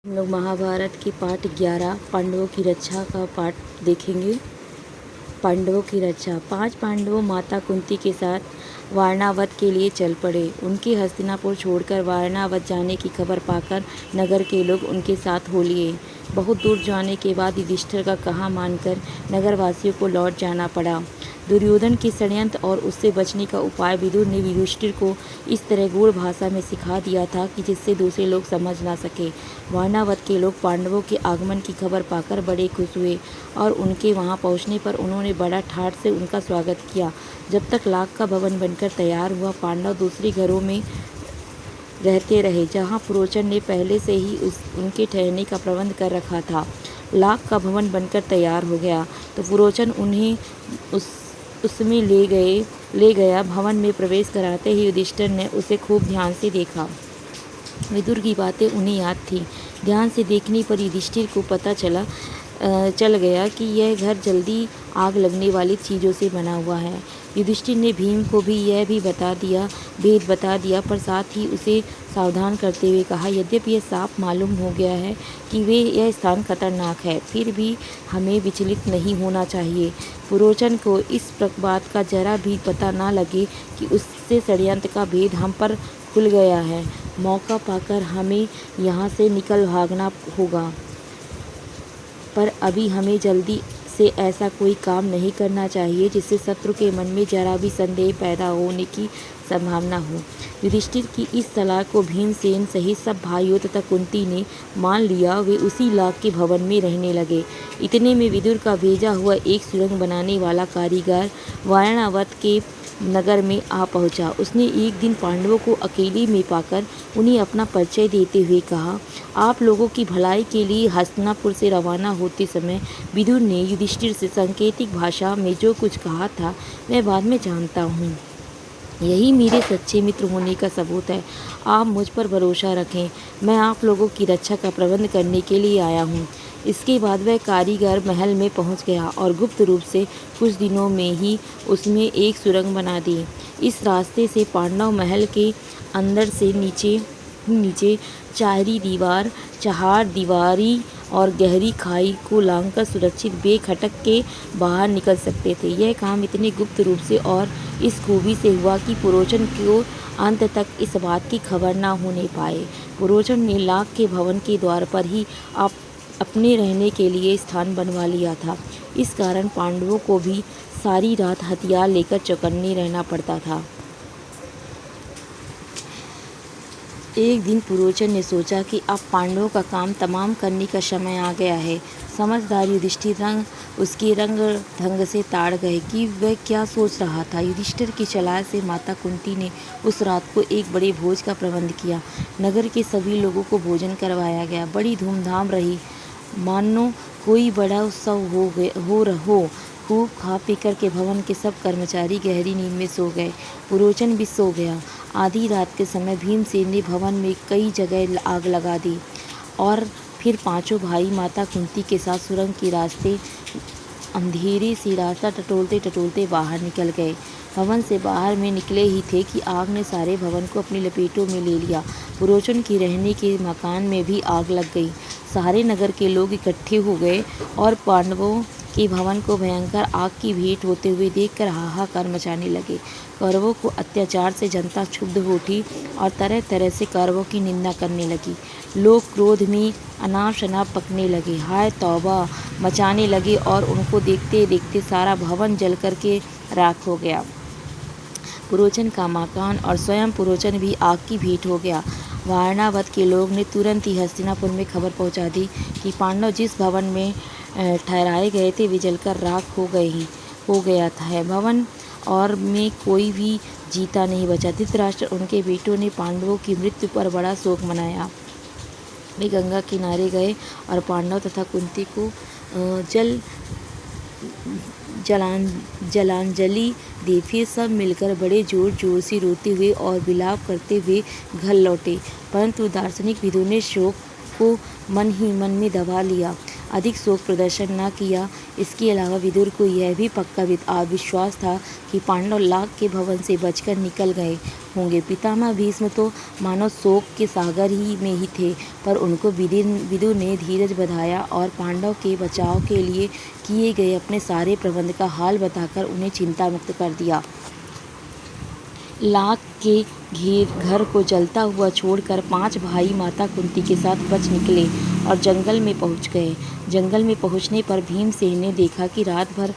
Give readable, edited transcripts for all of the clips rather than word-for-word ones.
हम लोग महाभारत के पाठ 11 पांडवों की रक्षा का पाठ देखेंगे। पांडवों की रक्षा। 5 पांडवों माता कुंती के साथ वारणावत के लिए चल पड़े। उनके हस्तिनापुर छोड़कर वारणावत जाने की खबर पाकर नगर के लोग उनके साथ हो लिए। बहुत दूर जाने के बाद युधिष्ठिर का कहा मानकर नगरवासियों को लौट जाना पड़ा। दुर्योधन के षड्यंत्र और उससे बचने का उपाय विदुर ने युधिष्ठिर को इस तरह गूढ़ भाषा में सिखा दिया था कि जिससे दूसरे लोग समझ ना सके। वारणावत के लोग पांडवों के आगमन की खबर पाकर बड़े खुश हुए और उनके वहां पहुंचने पर उन्होंने बड़ा ठाठ से उनका स्वागत किया। जब तक लाख का भवन बनकर तैयार हुआ, पांडव दूसरे घरों में रहते रहे जहां पुरोचन ने पहले से ही उनके ठहरने का प्रबंध कर रखा था। लाख का भवन बनकर तैयार हो गया तो पुरोचन उन्हें उसमें ले गया। भवन में प्रवेश कराते ही युधिष्ठिर ने उसे खूब ध्यान से देखा। विदुर की बातें उन्हें याद थी। ध्यान से देखने पर युधिष्ठिर को पता चल गया कि यह घर जल्दी आग लगने वाली चीज़ों से बना हुआ है। युधिष्ठिर ने भीम को भी यह भी भेद बता दिया, पर साथ ही उसे सावधान करते हुए कहा, यद्यपि यह साफ मालूम हो गया है कि यह स्थान खतरनाक है, फिर भी हमें विचलित नहीं होना चाहिए। पुरोचन को इस बात का जरा भी पता न लगे कि उससे षड्यंत्र का भेद हम पर खुल गया है। मौका पाकर हमें यहाँ से निकल भागना होगा, पर अभी हमें जल्दी से ऐसा कोई काम नहीं करना चाहिए जिससे शत्रु के मन में जरा भी संदेह पैदा होने की संभावना हो। युधिष्ठिर की इस सलाह को भीमसेन सहित सब भाइयों तथा कुंती ने मान लिया। वे उसी लाख के भवन में रहने लगे। इतने में विदुर का भेजा हुआ एक सुरंग बनाने वाला कारीगर वारणावत के नगर में आ पहुंचा। उसने एक दिन पांडवों को अकेले में पाकर उन्हें अपना परिचय देते हुए कहा, आप लोगों की भलाई के लिए हस्तिनापुर से रवाना होते समय विदुर ने युधिष्ठिर से सांकेतिक भाषा में जो कुछ कहा था मैं बाद में जानता हूँ। यही मेरे सच्चे मित्र होने का सबूत है। आप मुझ पर भरोसा रखें। मैं आप लोगों की रक्षा का प्रबंध करने के लिए आया हूँ। इसके बाद वह कारीगर महल में पहुँच गया और गुप्त रूप से कुछ दिनों में ही उसमें एक सुरंग बना दी। इस रास्ते से पांडव महल के अंदर से नीचे चहार दीवारी और गहरी खाई को लांघकर सुरक्षित बेखटक के बाहर निकल सकते थे। यह काम इतने गुप्त रूप से और इस खूबी से हुआ कि पुरोचन को अंत तक इस बात की खबर न होने पाए। पुरोचन ने लाख के भवन के द्वार पर ही अपने रहने के लिए स्थान बनवा लिया था। इस कारण पांडवों को भी सारी रात हथियार लेकर चौकन्ने रहना पड़ता था। एक दिन पुरोचन ने सोचा कि अब पांडवों का काम तमाम करने का समय आ गया है। समझदार युधिष्ठिर उसके रंग ढंग से ताड़ गए कि वह क्या सोच रहा था। युधिष्ठिर की सलाह से माता कुंती ने उस रात को एक बड़े भोज का प्रबंध किया। नगर के सभी लोगों को भोजन करवाया गया। बड़ी धूमधाम रही, मानो कोई बड़ा उत्सव हो। खूब खा पी कर के भवन के सब कर्मचारी गहरी नींद में सो गए। पुरोचन भी सो गया। आधी रात के समय भीमसेन ने भवन में कई जगह आग लगा दी और फिर पांचों भाई माता कुंती के साथ सुरंग के रास्ते अंधेरे से रास्ता टटोलते बाहर निकल गए। भवन से बाहर में निकले ही थे कि आग ने सारे भवन को अपनी लपेटों में ले लिया। पुरोचन के रहने के मकान में भी आग लग गई। सारे नगर के लोग इकट्ठे हो गए और पांडवों के भवन को भयंकर आग की भेंट होते हुए देखकर हाहाकार मचाने लगे। कौरवों को अत्याचार से जनता क्षुब्ध हो उठी और तरह तरह से कौरवों की निंदा करने लगी। लोग क्रोध में अनाप शनाप पकने लगे, हाय तौबा मचाने लगे और उनको देखते देखते सारा भवन जल करके राख हो गया। पुरोचन का मकान और स्वयं पुरोचन भी आग की भेंट हो गया। वारणावत के लोग ने तुरंत ही हस्तिनापुर में खबर पहुंचा दी कि पांडव जिस भवन में ठहराए गए थे वे जलकर राख हो गया था। भवन और में कोई भी जीता नहीं बचा। धृतराष्ट्र उनके बेटों ने पांडवों की मृत्यु पर बड़ा शोक मनाया। वे गंगा किनारे गए और पांडव तथा कुंती को जलांजलि दी। फिर सब मिलकर बड़े जोर जोर से रोते हुए और विलाप करते हुए घर लौटे। परंतु दार्शनिक विदुर ने शोक को मन ही मन में दबा लिया, अधिक शोक प्रदर्शन न किया। इसके अलावा विदुर को यह भी पक्का विश्वास था कि पांडव लाख के भवन से बचकर निकल गए होंगे। पितामह भीष्म तो मानो शोक के सागर में ही थे, पर उनको विदुर ने धीरज बंधाया और पांडव के बचाव के लिए किए गए अपने सारे प्रबंध का हाल बताकर उन्हें चिंता मुक्त कर दिया। लाख के घर को जलता हुआ छोड़कर 5 भाई माता कुंती के साथ बच निकले और जंगल में पहुंच गए। जंगल में पहुंचने पर भीमसेन ने देखा कि रात भर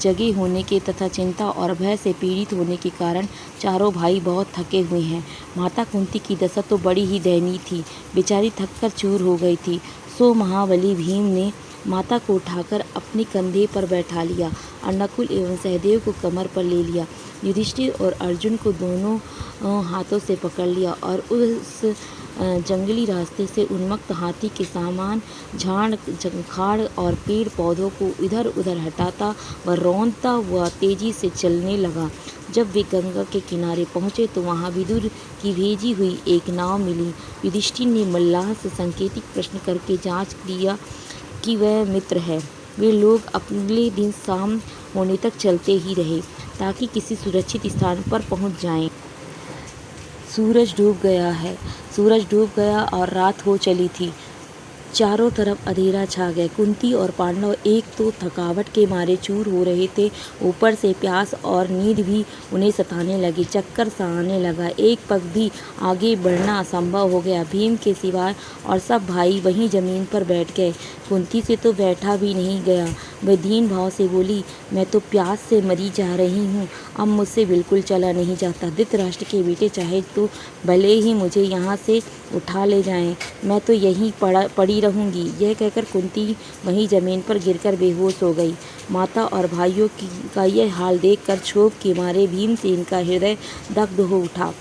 जगे होने के तथा चिंता और भय से पीड़ित होने के कारण चारों भाई बहुत थके हुए हैं। माता कुंती की दशा तो बड़ी ही दयनीय थी, बेचारी थककर चूर हो गई थी। सो महाबली भीम ने माता को उठाकर अपने कंधे पर बैठा लिया और नकुल एवं सहदेव को कमर पर ले लिया। युधिष्ठिर और अर्जुन को दोनों हाथों से पकड़ लिया और उस जंगली रास्ते से उन्मत्त हाथी के समान झाड़ झाड़ और पेड़ पौधों को इधर उधर हटाता व रौंदता हुआ तेजी से चलने लगा। जब वे गंगा के किनारे पहुँचे तो वहाँ विदुर की भेजी हुई एक नाव मिली। युधिष्ठिर ने मल्लाह से सांकेतिक प्रश्न करके जांच लिया कि वह मित्र है। वे लोग अगले दिन शाम होने तक चलते ही रहे ताकि किसी सुरक्षित स्थान पर पहुंच जाएं। सूरज डूब गया और रात हो चली थी। चारों तरफ अंधेरा छा गया। कुंती और पांडव एक तो थकावट के मारे चूर हो रहे थे, ऊपर से प्यास और नींद भी उन्हें सताने लगी। चक्कर सा आने लगा, एक पग भी आगे बढ़ना असंभव हो गया। भीम के सिवाय और सब भाई वहीं जमीन पर बैठ गए। कुंती से तो बैठा भी नहीं गया। वह दीन भाव से बोली, मैं तो प्यास से मरी जा रही हूँ, अब मुझसे बिल्कुल चला नहीं जाता। धृतराष्ट्र के बेटे चाहे तो भले ही मुझे यहाँ से उठा ले जाएं, मैं तो यहीं पड़ी रहूँगी। यह कहकर कुंती वहीं जमीन पर गिरकर बेहोश हो गई। माता और भाइयों का यह हाल देखकर क्षोभ के मारे भीमसेन का हृदय दग्ध हो उठा।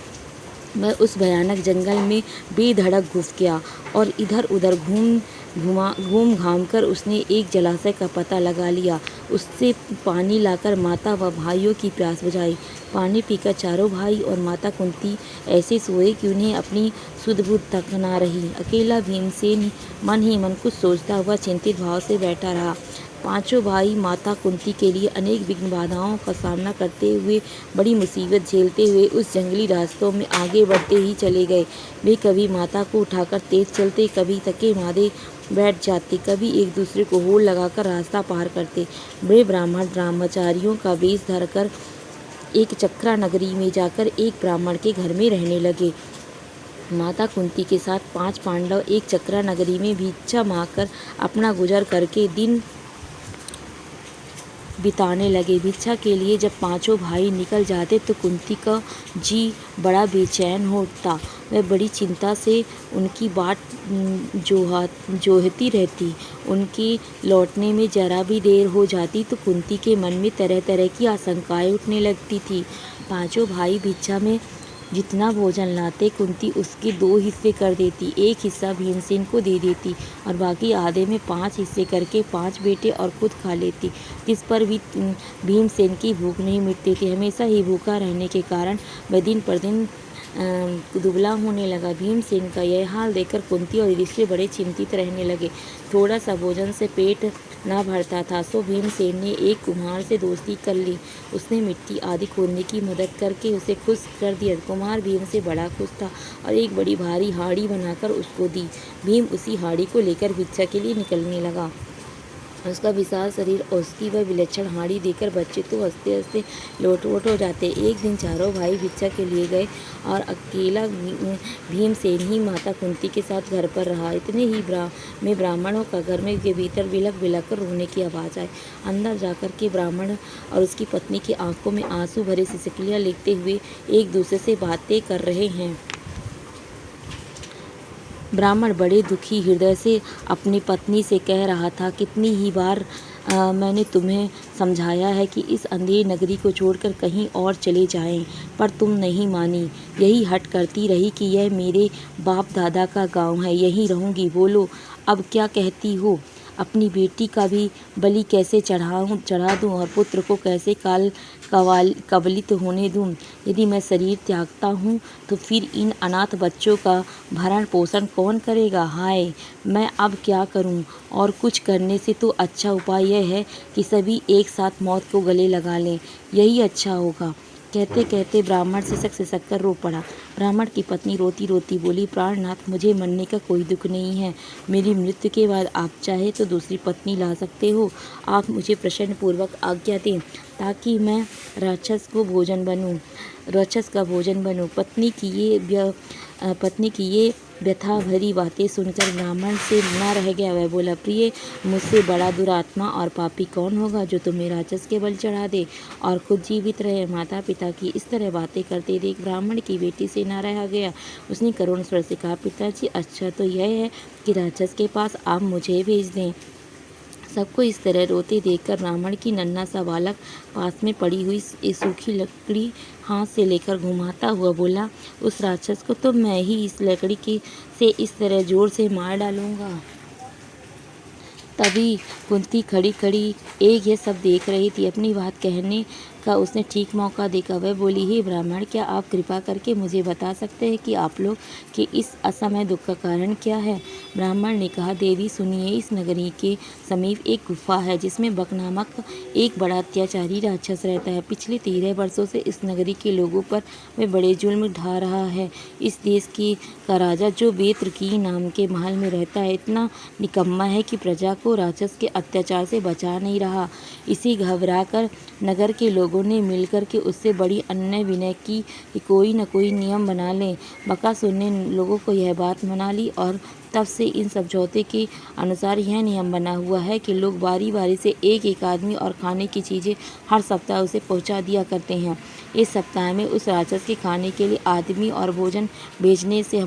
वह उस भयानक जंगल में बेधड़क घुस गया और इधर उधर घूम घाम कर उसने एक जलाशय का पता लगा लिया। उससे पानी लाकर माता व भाइयों की प्यास बुझाई। पानी पीकर चारों भाई और माता कुंती ऐसे सोए कि उन्हें अपनी सुध बुध तक न रही। अकेला भीमसेन मन ही मन कुछ सोचता हुआ चिंतित भाव से बैठा रहा। पांचों भाई माता कुंती के लिए अनेक विघ्न बाधाओं का सामना करते हुए, बड़ी मुसीबत झेलते हुए उस जंगली रास्तों में आगे बढ़ते ही चले गए। वे कभी माता को उठाकर तेज चलते, कभी थके मादे बैठ जाते, कभी एक दूसरे को होड़ लगाकर रास्ता पार करते। बड़े ब्राह्मण ब्रह्मचारियों का वेश धरकर एक चक्रा नगरी में जाकर एक ब्राह्मण के घर में रहने लगे। माता कुंती के साथ 5 पांडव एक चक्रा नगरी में भिक्षा मांगकर अपना गुजर करके दिन बिताने लगे। भिक्षा के लिए जब पांचों भाई निकल जाते तो कुंती का जी बड़ा बेचैन होता। वह बड़ी चिंता से उनकी बाट जोहती रहती। उनके लौटने में जरा भी देर हो जाती तो कुंती के मन में तरह तरह की आशंकाएं उठने लगती थी। पांचों भाई भिक्षा में जितना भोजन लाते, कुंती उसके 2 हिस्से कर देती। एक हिस्सा भीमसेन को दे देती और बाकी आधे में 5 हिस्से करके 5 बेटे और खुद खा लेती। जिस पर भी भीमसेन की भूख नहीं मिटती थी। हमेशा ही भूखा रहने के कारण वह दिन पर दिन दुबला होने लगा। भीमसेन का यह हाल देखकर कुंती और युधिष्ठिर बड़े चिंतित रहने लगे। थोड़ा सा भोजन से पेट न भरता था, सो भीमसेन ने एक कुम्हार से दोस्ती कर ली। उसने मिट्टी आदि खोदने की मदद करके उसे खुश कर दिया। कुम्हार भीम से बड़ा खुश था और एक बड़ी भारी हाड़ी बनाकर उसको दी। भीम उसी हाड़ी को लेकर भिक्षा के लिए निकलने लगा। उसका विशाल शरीर और उसकी वह विलक्षण हाड़ी देखकर बच्चे तो हंसते हंसते लोट हो जाते। एक दिन चारों भाई भिक्षा के लिए गए और अकेला भीमसेन ही माता कुंती के साथ घर पर रहा। इतने ही में ब्राह्मणों का घर में के भीतर बिलख बिलख कर रोने की आवाज़ आई। अंदर जाकर के ब्राह्मण और उसकी पत्नी की आंखों में आंसू भरे सिसकियां लेते हुए एक दूसरे से बातें कर रहे हैं। ब्राह्मण बड़े दुखी हृदय से अपनी पत्नी से कह रहा था, कितनी ही बार मैंने तुम्हें समझाया है कि इस अंधेरी नगरी को छोड़कर कहीं और चले जाएं, पर तुम नहीं मानी। यही हट करती रही कि यह मेरे बाप दादा का गांव है, यहीं रहूंगी। बोलो अब क्या कहती हो? अपनी बेटी का भी बलि कैसे चढ़ा दूं और पुत्र को कैसे कवलित होने दूं? यदि मैं शरीर त्यागता हूँ तो फिर इन अनाथ बच्चों का भरण पोषण कौन करेगा? हाय, मैं अब क्या करूँ? और कुछ करने से तो अच्छा उपाय यह है कि सभी एक साथ मौत को गले लगा लें, यही अच्छा होगा। कहते कहते ब्राह्मण सिसक कर रो पड़ा। ब्राह्मण की पत्नी रोती रोती बोली, प्राणनाथ, मुझे मरने का कोई दुख नहीं है। मेरी मृत्यु के बाद आप चाहे तो दूसरी पत्नी ला सकते हो। आप मुझे प्रसन्न पूर्वक आज्ञा दें ताकि मैं राक्षस का भोजन बनूं। पत्नी की ये व्यथा भरी बातें सुनकर ब्राह्मण से ना रह गया। वह बोला, प्रिय, मुझसे बड़ा दुरात्मा और पापी कौन होगा जो तुम्हें राक्षस के बल चढ़ा दे और खुद जीवित रहे। माता पिता की इस तरह बातें करते देख ब्राह्मण की बेटी से ना रहा गया। उसने करुण स्वर से कहा, पिताजी, अच्छा तो यह है कि राक्षस के पास आप मुझे भेज दें। सबको इस तरह रोते देखकर ब्राह्मण की नन्हा सा बालक पास में पड़ी हुई सूखी लकड़ी हाथ से लेकर घुमाता हुआ बोला, उस राक्षस को तो मैं ही इस लकड़ी से इस तरह जोर से मार डालूंगा। तभी कुंती खड़ी खड़ी एक ये सब देख रही थी। अपनी बात कहने का उसने ठीक मौका देखा। वह बोली, हे ब्राह्मण, क्या आप कृपा करके मुझे बता सकते हैं कि आप लोग के इस असमय दुख का कारण क्या है? ब्राह्मण ने कहा, देवी सुनिए, इस नगरी के समीप एक गुफा है जिसमें बक नामक एक बड़ा अत्याचारी राक्षस रहता है। पिछले 13 वर्षों से इस नगरी के लोगों पर वह बड़े जुल्म ढा रहा है। इस देश का राजा, जो बेत्रकी नाम के महल में रहता है, इतना निकम्मा है कि प्रजा को राक्षस के अत्याचार से बचा नहीं रहा। इसी घबराकर नगर के लोगों ने मिलकर के उससे बड़ी अन्याय विनय की कि कोई न कोई नियम बना लें। बकासुर ने लोगों को यह बात मना ली और तब से इन समझौते के अनुसार यह नियम बना हुआ है कि लोग बारी बारी से एक एक आदमी और खाने की चीज़ें हर सप्ताह उसे पहुंचा दिया करते हैं। इस सप्ताह में उस राक्षस के खाने के लिए आदमी और भोजन भेजने की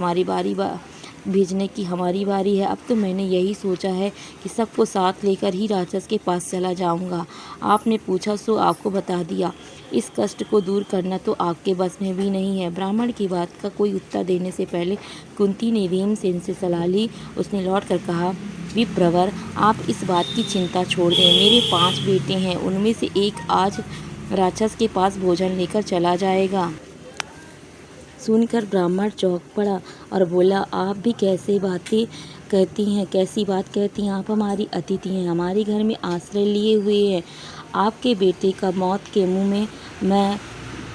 हमारी बारी है। अब तो मैंने यही सोचा है कि सबको साथ लेकर ही राक्षस के पास चला जाऊंगा। आपने पूछा सो आपको बता दिया। इस कष्ट को दूर करना तो आपके बस में भी नहीं है। ब्राह्मण की बात का कोई उत्तर देने से पहले कुंती ने भीमसेन से सलाह ली। उसने लौट कर कहा, विप्रवर, आप इस बात की चिंता छोड़ दें। मेरे 5 बेटे हैं, उनमें से एक आज राक्षस के पास भोजन लेकर चला जाएगा। सुनकर ब्राह्मण चौंक पड़ा और बोला, आप भी कैसी बात कहती हैं? आप हमारी अतिथि हैं, हमारे घर में आश्रय लिए हुए हैं। आपके बेटे का मौत के मुंह में मैं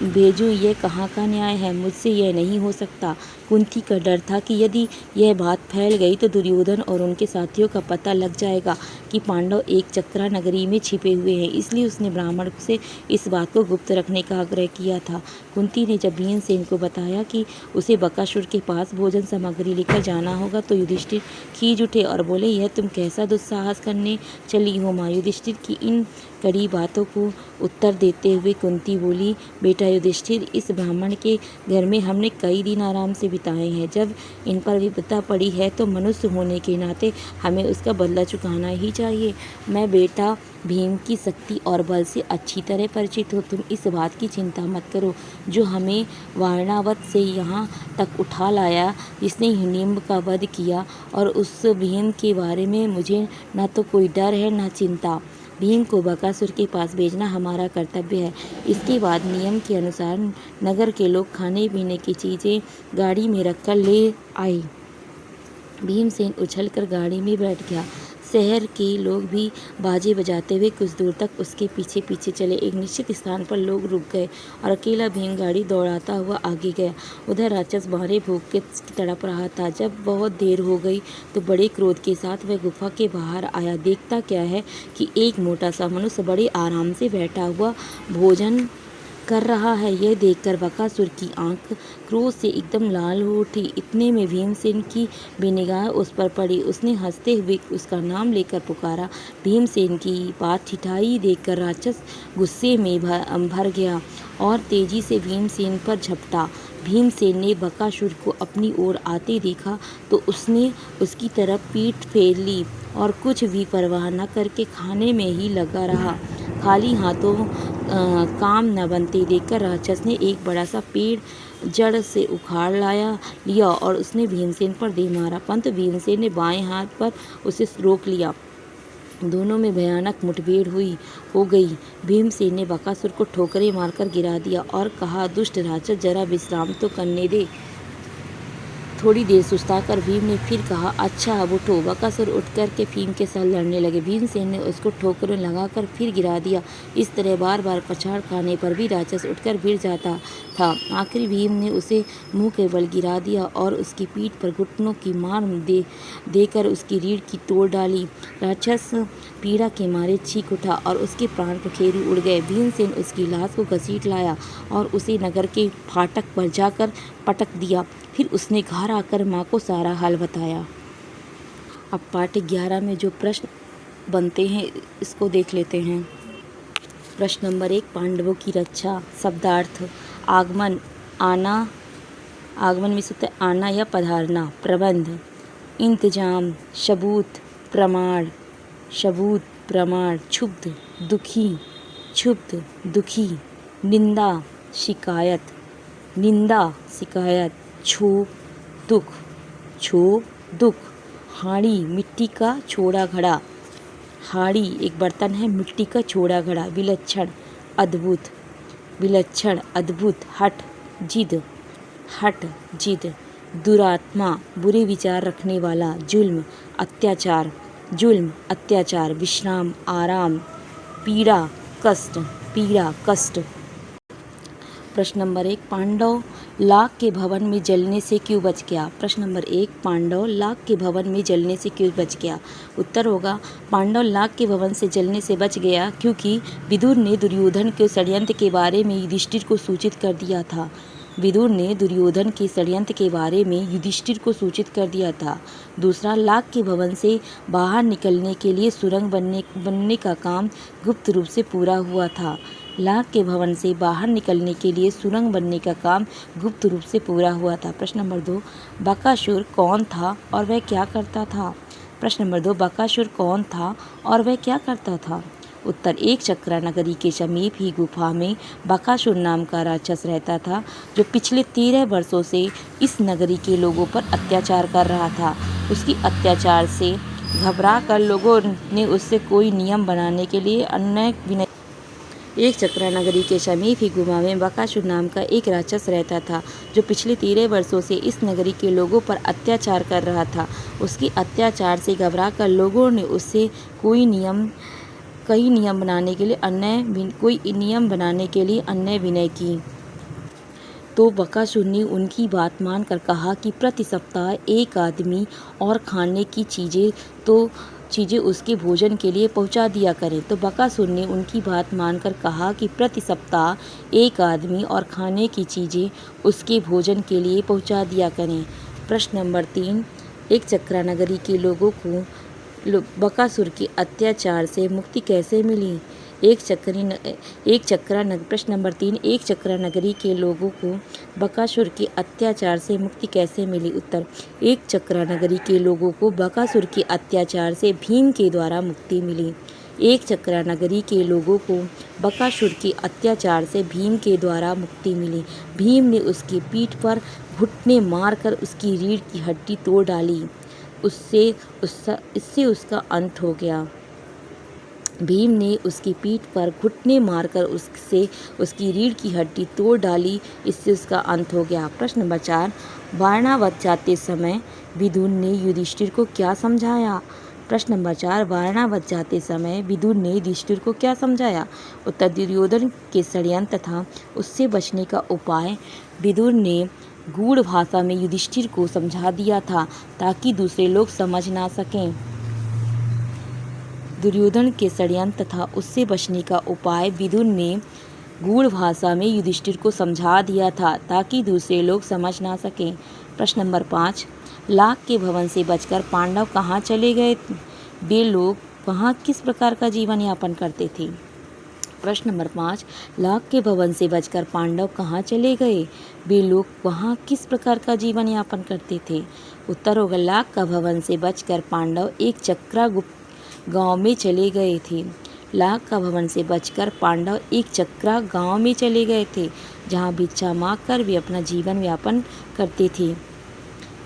भेजूं, यह कहाँ का न्याय है? मुझसे यह नहीं हो सकता। कुंती का डर था कि यदि यह बात फैल गई तो दुर्योधन और उनके साथियों का पता लग जाएगा कि पांडव एक चक्रा नगरी में छिपे हुए हैं। इसलिए उसने ब्राह्मण से इस बात को गुप्त रखने का आग्रह किया था। कुंती ने जब भीमसेन को बताया कि उसे बकासुर के पास भोजन सामग्री लेकर जाना होगा तो युधिष्ठिर खींच उठे और बोले, यह तुम कैसा दुस्साहस करने चली हो माँ? युधिष्ठिर की इन कड़ी बातों को उत्तर देते हुए कुंती बोली, बेटा युधिष्ठिर, इस ब्राह्मण के घर में हमने कई दिन आराम से बिताए हैं। जब इन पर विपदा पड़ी है तो मनुष्य होने के नाते हमें उसका बदला चुकाना ही चाहिए। मैं बेटा भीम की शक्ति और बल से अच्छी तरह परिचित हो। तुम इस बात की चिंता मत करो। जो हमें वारणावत से यहाँ तक उठा लाया, जिसने हिडिंब का वध किया, और उस भीम के बारे में मुझे न तो कोई डर है न चिंता। भीम को बकासुर के पास भेजना हमारा कर्तव्य है। इसके बाद नियम के अनुसार नगर के लोग खाने पीने की चीज़ें गाड़ी में रखकर ले आए। भीमसेन उछलकर गाड़ी में बैठ गया। शहर के लोग भी बाजे बजाते हुए कुछ दूर तक उसके पीछे पीछे चले। एक निश्चित स्थान पर लोग रुक गए और अकेला भीम गाड़ी दौड़ाता हुआ आगे गया। उधर राक्षस बाहरे भूख के तड़प रहा था। जब बहुत देर हो गई तो बड़े क्रोध के साथ वह गुफा के बाहर आया। देखता क्या है कि एक मोटा सा मनुष्य बड़े आराम से बैठा हुआ भोजन कर रहा है। यह देखकर बकासुर की आंख क्रोध से एकदम लाल हो उठी। इतने में भीमसेन की बेनिगाह उस पर पड़ी। उसने हंसते हुए उसका नाम लेकर पुकारा। भीमसेन की बात ठिठाई देखकर राक्षस गुस्से में भर गया और तेजी से भीमसेन पर झपटा। भीमसेन ने बकासुर को अपनी ओर आते देखा तो उसने उसकी तरफ पीठ फेर ली और कुछ भी परवाह न करके खाने में ही लगा रहा। खाली हाथों काम न बनते देखकर राक्षस ने एक बड़ा सा पेड़ जड़ से उखाड़ लिया और उसने भीमसेन पर दे मारा, परंतु भीमसेन ने बाएं हाथ पर उसे रोक लिया। दोनों में भयानक मुठभेड़ हो गई। भीमसेन ने बकासुर को ठोकरें मारकर गिरा दिया और कहा, दुष्ट राक्षस, जरा विश्राम तो करने दे। थोड़ी देर सुस्ताकर भीम ने फिर कहा, अच्छा अब उठो। बकासुर उठकर के भीम के साथ लड़ने लगे। भीमसेन ने उसको ठोकरें लगाकर फिर गिरा दिया। इस तरह बार बार पछाड़ खाने पर भी राक्षस उठकर गिर जाता था। आखिर भीम ने उसे मुंह के बल गिरा दिया और उसकी पीठ पर घुटनों की मार देकर उसकी रीढ़ की तोड़ डाली। राक्षस पीड़ा के मारे चीख उठा और उसके प्राण पखेरु उड़ गए। भीमसेन उसकी लाश को घसीट लाया और उसे नगर के फाटक पर जाकर पटक दिया। फिर उसने घर आकर माँ को सारा हाल बताया। अब पाठ 11 में जो प्रश्न बनते हैं इसको देख लेते हैं। प्रश्न नंबर 1, पांडवों की रक्षा। शब्दार्थ: आगमन, आना, आगमन में सूत्र आना या पधारना। प्रबंध: इंतजाम, सबूत, प्रमाण, सबूत, प्रमाण। क्षुब्ध, दुखी, क्षुब्ध, दुखी। निंदा, शिकायत, निंदा, शिकायत। क्षोभ, दुख, क्षोभ, दुख। हाड़ी, मिट्टी का छोड़ा घड़ा। हाड़ी एक बर्तन है, मिट्टी का छोड़ा घड़ा। विलक्षण, अद्भुत, विलक्षण, अद्भुत। हठ, जिद, हठ, जिद। दुरात्मा, बुरे विचार रखने वाला। जुल्म, अत्याचार, जुल्म, अत्याचार। विश्राम, आराम। पीड़ा, कष्ट, पीड़ा, कष्ट। प्रश्न नंबर 1, पांडव लाख के भवन में जलने से क्यों बच गया। प्रश्न नंबर 1, पांडव लाख के भवन में जलने से क्यों बच गया। उत्तर होगा, पांडव लाख के भवन से जलने से बच गया क्योंकि विदुर ने दुर्योधन के षड्यंत्र के बारे में युधिष्ठिर को सूचित कर दिया था। विदुर ने दुर्योधन के षड्यंत्र के बारे में युधिष्ठिर को सूचित कर दिया था। दूसरा, लाख के भवन से बाहर निकलने के लिए सुरंग बनने का काम गुप्त रूप से पूरा हुआ था। लाख के भवन से बाहर निकलने के लिए सुरंग बनने का काम गुप्त रूप से पूरा हुआ था। प्रश्न नंबर 2, बकासुर कौन था और वह क्या करता था। प्रश्न नंबर 2, बकासुर कौन था और वह क्या करता था। उत्तर, एक चक्रा नगरी के समीप ही गुफा में बकासुर नाम का राक्षस रहता था, जो पिछले 13 वर्षों से इस नगरी के लोगों पर अत्याचार कर रहा था। उसकी अत्याचार से घबरा कर लोगों ने उससे कोई नियम बनाने के लिए अनेक विनय। एक चक्रा नगरी के समीप ही गुफा में बकासुर नाम का एक राक्षस रहता था, जो पिछले 13 वर्षों से इस नगरी के लोगों पर अत्याचार कर रहा था। उसकी अत्याचार से घबरा कर लोगों ने उससे कई नियम बनाने के लिए अन्य विनय की। तो बकासुर ने उनकी बात मानकर कहा कि प्रति सप्ताह एक आदमी और खाने की चीज़ें उसके भोजन के लिए पहुंचा दिया करें। तो बकासुर ने उनकी बात मानकर कहा कि प्रति सप्ताह एक आदमी और खाने की चीज़ें उसके भोजन के लिए पहुंचा दिया करें। प्रश्न नंबर 3, एक चक्रा नगरी के लोगों को बकासुर के अत्याचार से मुक्ति कैसे मिली। प्रश्न नंबर 3, एक चक्रा नगरी के लोगों को बकासुर के अत्याचार से मुक्ति कैसे मिली। उत्तर, एक चक्रा नगरी के लोगों को बकासुर के अत्याचार से भीम के द्वारा मुक्ति मिली। एक चक्रा नगरी के लोगों को बकासुर के अत्याचार से भीम के द्वारा मुक्ति मिली। भीम ने उसकी पीठ पर घुटने मारकर उसकी रीढ़ की हड्डी तोड़ डाली। इससे उसका अंत हो गया। भीम ने उसकी पीठ पर घुटने मारकर उसकी रीढ़ की हड्डी तोड़ डाली। इससे उसका अंत हो गया। प्रश्न नंबर 4, वारणावत जाते समय विदुर ने युधिष्ठिर को क्या समझाया। प्रश्न नंबर 4, वारणावत जाते समय विदुर ने युधिष्ठिर को क्या समझाया। उत्तर, दुर्योधन के षड्यंत्र तथा उससे बचने का उपाय विदुर ने गूढ़ भाषा में युधिष्ठिर को समझा दिया था, ताकि दूसरे लोग समझ ना सकें। दुर्योधन के षड्यंत्र तथा उससे बचने का उपाय विदुर ने गूढ़ भाषा में युधिष्ठिर को समझा दिया था, ताकि दूसरे लोग समझ ना सकें। प्रश्न नंबर 5, लाख के भवन से बचकर पांडव कहाँ चले गए। वे लोग वहाँ किस प्रकार का जीवन यापन करते थे। प्रश्न नंबर 5, लाख के भवन से बचकर पांडव कहाँ चले गए। वे लोग वहाँ किस प्रकार का जीवन यापन करते थे। उत्तर होगा, लाख का भवन से बचकर पांडव एक चक्रा गांव में चले गए थे। लाख का भवन से बचकर पांडव एक चक्रा गांव में चले गए थे, जहां भिक्षा मांगकर वे अपना जीवन यापन करते थे।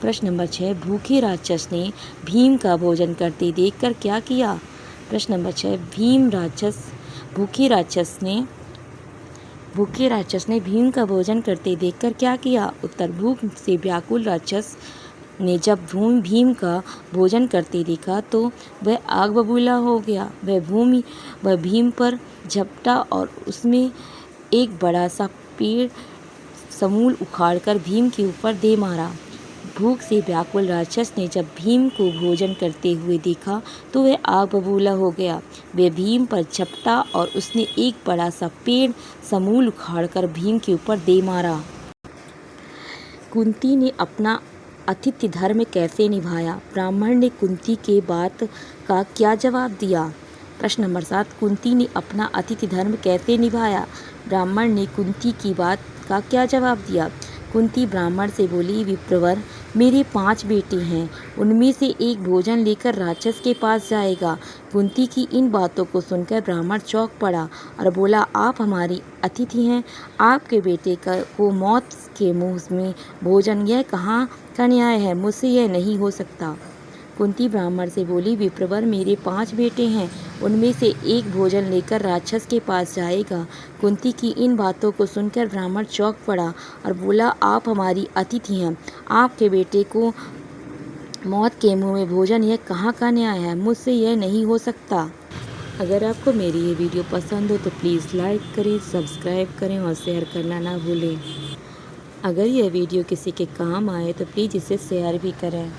प्रश्न नंबर 6, भूखे राक्षस ने भीम का भोजन करते देखकर क्या किया। प्रश्न नंबर 6, भूखे राक्षस ने भीम का भोजन करते देखकर क्या किया। उत्तर, भूख से व्याकुल राक्षस ने जब भीम का भोजन करते देखा तो वह आग बबूला हो गया। वह भीम पर झपटा और उसमें एक बड़ा सा पेड़ समूल उखाड़कर भीम के ऊपर दे मारा। भूख से व्याकुल राक्षस ने जब भीम को भोजन करते हुए देखा तो वह आग बबूला हो गया। वह भीम पर झपटा और उसने एक बड़ा सा पेड़ समूल उखाड़कर भीम के ऊपर दे मारा। कुंती ने अपना आतिथ्य धर्म कैसे निभाया? ब्राह्मण ने कुंती के बात का क्या जवाब दिया? प्रश्न नंबर 7, कुंती ने अपना आतिथ्य धर्म कैसे निभाया? ब्राह्मण ने कुंती की बात का क्या जवाब दिया? कुंती ब्राह्मण से बोली, विप्रवर, मेरे 5 बेटे हैं, उनमें से एक भोजन लेकर राक्षस के पास जाएगा। कुंती की इन बातों को सुनकर ब्राह्मण चौंक पड़ा और बोला, आप हमारी अतिथि हैं, आपके बेटे को मौत के मुंह में भोजन, यह कहाँ का न्याय है? मुझसे यह नहीं हो सकता। कुंती ब्राह्मण से बोली, विप्रवर, मेरे 5 बेटे हैं, उनमें से एक भोजन लेकर राक्षस के पास जाएगा। कुंती की इन बातों को सुनकर ब्राह्मण चौंक पड़ा और बोला, आप हमारी अतिथि हैं, आपके बेटे को मौत के मुंह में भोजन, यह कहाँ का न्याय है? मुझसे यह नहीं हो सकता। अगर आपको मेरी ये वीडियो पसंद हो तो प्लीज़ लाइक करें, सब्सक्राइब करें और शेयर करना ना भूलें। अगर यह वीडियो किसी के काम आए तो प्लीज़ इसे शेयर भी करें।